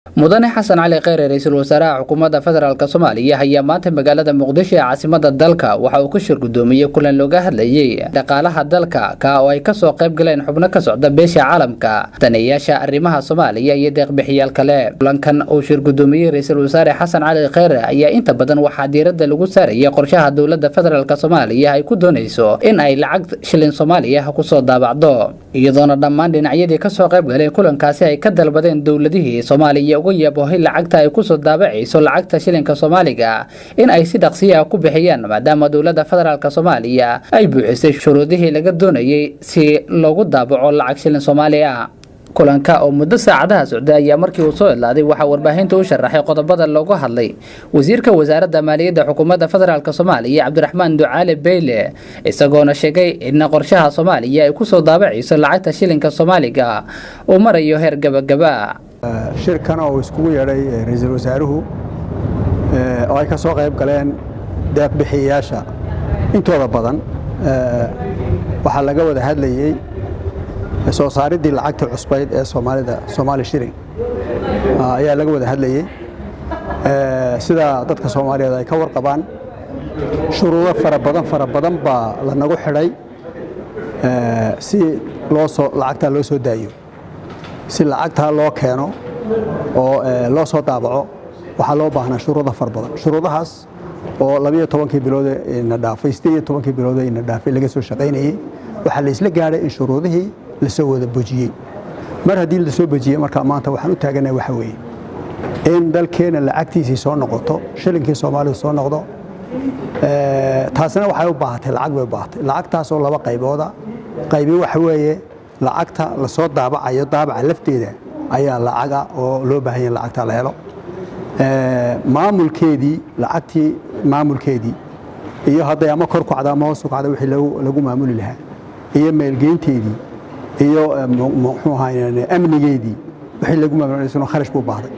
mudane xasan cali kheyre ra'iisul wasaaraha xukuumadda federaalka Soomaaliya ayaa maanta magaalada Muqdisho ee caasimadda dalka waxa uu ku shir gudoomiyay kulan looga hadlayay dhaqaalaha dalka oo ay ka soo qayb galeen xubno ka socda beesha caalamka daneeyaasha arrimaha Soomaaliya iyo deeq-bixiyaal kale. Kulankan uu shir gudoomiyay ra'iisul wasaare xasan cali kheyre ayaa inta badan waxa diiradda lagu saarayay qorshaha dawladda federaalka Soomaaliya ay ku doonayso in ay lacag shilin Soomaaliya ku soo daabacdo, iyadoona dhammaan dhinacyadii ka soo qayb galeen kulankaasi ay ka dalbadeen dawladihii Soomaaliya ugu yaaboohay lacagta ay ku soo daabacayso lacagta shilinka Soomaaliga in ay si dhaqsi ah ku bixiyaan maadaama dawladda federaalka Soomaaliya ay buuxisay shuruudihii laga doonayay si loogu daabaco lacag shilin Soomaaliya. kulanka oo muddo saacadaha socday ayaa markii uu soo ilaaday waxa warbaahinta u sharaxay qodobada looga hadlay wasiirka wasaaradda maaliyadda xukuumadda federaalka Soomaaliya Cabdiraxmaan Ducaale Beyle, isagoona sheegay in qorshaha Soomaaliya ay ku soo daabacayso lacagta shilinka Soomaaliga uu marayo heer gabagaba. shirkan oo iskugu yeedhay ra'iisul wasaaruhu oo ay ka soo qayb galeen deeq bixiyaasha intooda badan waxa laga wada hadlayay soo saaridii lacagta cusbayd ee Soomaali shilling ayaa laga wada hadlayay sida dadka Soomaaliyeed ay ka warqabaan shuruudo fara badan baa la nagu xidhay si lacagta loo soo daayo si lacagta loo keeno oo loo soo daabaco waxa loo baahnaa shuruudo fara badan. shuruudahaas oo 12 bilood in dhaafay 18 bilood in dhaafay laga soo shaqeynayay waxa la isla gaaray in shuruudihii la soo wada bujiyay. mar haddii la soo bujiyay marka maanta waxaan u taaganahay waxa weeye in dalkeena lacagtiisii soo noqoto shilinkii Soomaaliya soo noqdo taasina waxay u baahatay lacag bay u baahatay. lacagtaas oo laba qaybooda qaybi waxa weeye lacagta la soo daabacayo daabaca lafteeda ayaa lacaga oo loo baahan yahay lacagta la helo maamulkeedii iyo haday ama kor ku cadaamo hoos ku cadaamo wixii lagu maamuli lahaa iyo meelgeynteedii iyo muxuu ahaayeen amnigeedii wixii lagu maamulay kharash buu baahday.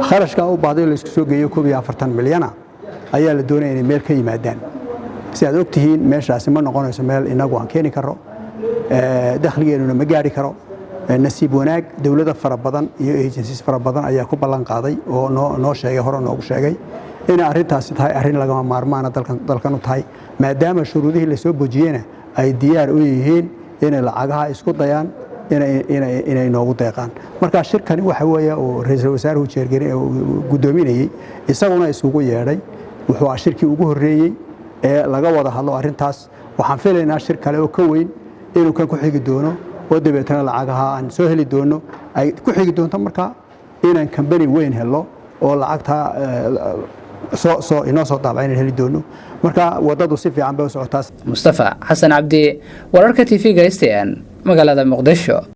kharashka uu baahday la isku soo geeyo 40 milyan ayaa la doonayay in meel ka yimaadaan. si aad ogtihiin meeshaasi ma noqonayso meel inagu aan keeni karo dakhligeena ma gaari karo. nasiib wanaag dawladda fara badan iyo agencies fara badan ayaa ku ballan qaaday oo noo sheegay hore noogu sheegay in arrintaasi tahay arrin laga maarmaan dalkan u tahay maadaama shuruudihii la soo bujiyeen ay diyaar u yihiin in lacagaha isku dayaan inay noogu deeqaan. marka shirkani waxa weeye oo ra'iisul wasaaruhu jeergelay oo gudoominayay isaguna isugu yeedhay wuxuu shirkii ugu horeeyay ee laga wada hadlo arrintaas. waxaan filaynaa shir kale oo ka weyn inuu kan ku xigi doono oo dabeetana lacagaha aan soo heli doono ay ku xigi doonto marka inaan company weyn helo oo lacagta inoo soo daabacay inaan heli doono. marka wadadu si fiican bay u socotaa. Mustafa Xasan Cabdi, wararka TV-ga STN, magaalada Muqdisho.